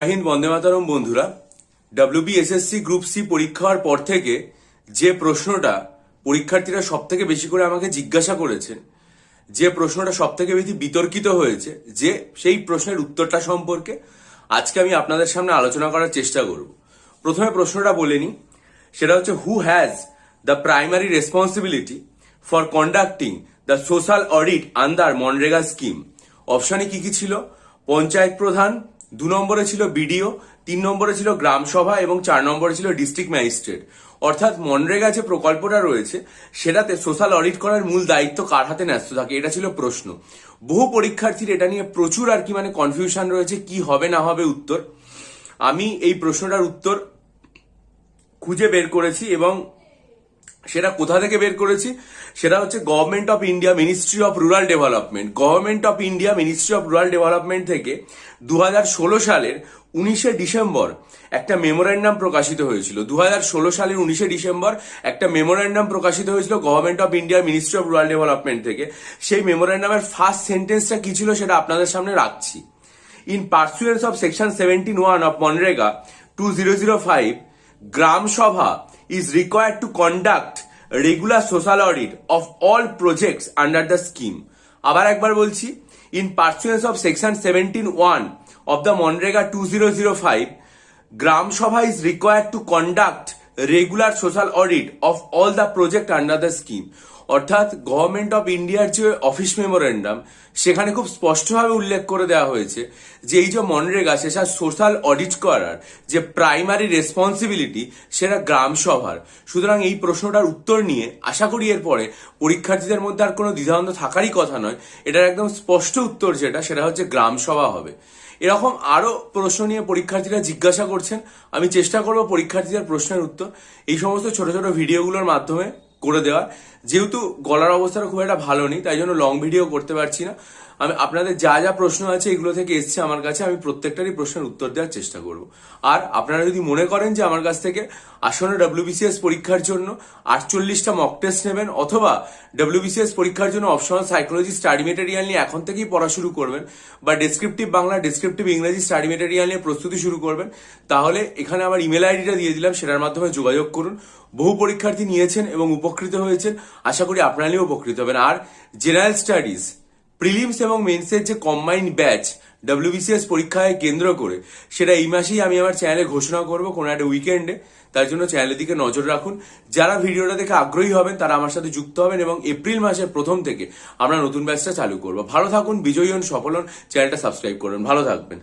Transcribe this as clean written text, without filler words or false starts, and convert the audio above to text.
হিন্দ, বন্দে মাতরম। বন্ধুরা, WBSSC group C পরীক্ষা হওয়ার পর থেকে যে প্রশ্নটা পরীক্ষার্থীরা সব থেকে বেশি করে আমাকে জিজ্ঞাসা করেছেন, যে প্রশ্নটা সব থেকে বেশি বিতর্কিত হয়েছে, যে সেই প্রশ্নের উত্তরটা সম্পর্কে আজকে আমি আপনাদের সামনে আলোচনা করার চেষ্টা করব। প্রথমে প্রশ্নটা বলে নিই, সেটা হচ্ছে who has the primary responsibility for conducting the social audit under MNREGA scheme. অপশানে কি কি ছিল? পঞ্চায়েত প্রধান, 2 নম্বরে ছিল বিডিও, 3 নম্বরে ছিল গ্রাম সভা এবং 4 নম্বরে ছিল ডিস্ট্রিক্ট ম্যাজিস্ট্রেট। অর্থাৎ মনরেগা যে প্রকল্পটা রয়েছে সেটাতে সোশ্যাল অডিট করার মূল দায়িত্ব কার হাতে ন্যস্ত থাকে, এটা ছিল প্রশ্ন। বহু পরীক্ষার্থীর এটা নিয়ে প্রচুর কনফিউশন রয়েছে, কি হবে না হবে উত্তর। আমি এই প্রশ্নটার উত্তর খুঁজে বের করেছি এবং সেটা কোথা থেকে বের করেছি, সেটা হচ্ছে government of India ministry of rural development. Government of India ministry of rural development থেকে 2016 সালের 19শে ডিসেম্বর একটা মেমোরেন্ডাম প্রকাশিত হয়েছিল। 2016 সালের 19শে ডিসেম্বর একটা মেমোরেন্ডাম প্রকাশিত হয়েছিল government of India ministry of rural development থেকে। সেই মেমোরেন্ডামের ফার্স্ট সেন্টেন্সটা কি ছিল সেটা আপনাদের সামনে রাখছি। ইন পার্সুয়েন্স অফ সেকশন 17(1) অফ MNREGA 2005, Gram Sabha is required to conduct regular social audit of all projects under the scheme. আবার একবার বলছি, in pursuance of section 17(1) of the Monrega 2005, Gram Sabha is required to conduct regular social audit of all the project under the scheme. অর্থাৎ government of ইন্ডিয়ার যে office memorandum, সেখানে খুব স্পষ্টভাবে উল্লেখ করে দেওয়া হয়েছে যে এই যে মনরেগা, সেটা সোশ্যাল অডিট করার যে প্রাইমারি রেসপন্সিবিলিটি সেটা গ্রাম সভার। সুতরাং এই প্রশ্নটার উত্তর নিয়ে আশা করি এরপরে পরীক্ষার্থীদের মধ্যে আর কোনো দ্বিধাদ্বন্দ্ব থাকারই কথা নয়। এটার একদম স্পষ্ট উত্তর সেটা হচ্ছে গ্রাম সভা হবে। এরকম আরো প্রশ্ন নিয়ে পরীক্ষার্থীরা জিজ্ঞাসা করছেন, আমি চেষ্টা করব পরীক্ষার্থীদের প্রশ্নের উত্তর এই সমস্ত ছোট ছোট ভিডিওগুলোর মাধ্যমে করে দেওয়া। যেহেতু গলার অবস্থাটা খুব একটা ভালো নেই, তাই জন্য লং ভিডিও করতে পারছি না। আমি আপনাদের যা যা প্রশ্ন আছে এগুলো থেকে এসছে আমার কাছে, আমি প্রত্যেকটারই প্রশ্নের উত্তর দেওয়ার চেষ্টা করব। আর আপনারা যদি মনে করেন যে আমার কাছ থেকে আসন্ন ডব্লিউবিসিএস পরীক্ষার জন্য 48টা মক টেস্ট নেবেন, অথবা ডব্লিউবিসিএস পরীক্ষার জন্য অপশনাল সাইকোলজি স্টাডি মেটেরিয়াল নিয়ে এখন থেকেই পড়া শুরু করবেন, বা ডেসক্রিপটিভ বাংলা, ডেসক্রিপটিভ ইংরেজি স্টাডি মেটেরিয়াল নিয়ে প্রস্তুতি শুরু করবেন, তাহলে এখানে আমার ইমেল আইডিটা দিয়ে দিলাম, সেটার মাধ্যমে যোগাযোগ করুন। বহু পরীক্ষার্থী নিয়েছেন এবং উপকৃত হয়েছেন, আশা করি আপনারাও উপকৃত হবেন। আর জেনারেল স্টাডিজ, প্রিলিমস এবং মেন্সের যে কম্বাইন্ড ব্যাচ ডব্লিউবিসিএস পরীক্ষায় কেন্দ্র করে, সেটা এই মাসেই আমি আমার চ্যানেলে ঘোষণা করব, কোনো একটা উইকেন্ডে। তার জন্য চ্যানেলের দিকে নজর রাখুন। যারা ভিডিওটা দেখে আগ্রহী হবেন তারা আমার সাথে যুক্ত হবেন এবং এপ্রিল মাসের প্রথম থেকে আমরা নতুন ব্যাচটা চালু করব। ভালো থাকুন, বিজয়ী হন, সফল হন, চ্যানেলটা সাবস্ক্রাইব করবেন। ভালো থাকবেন।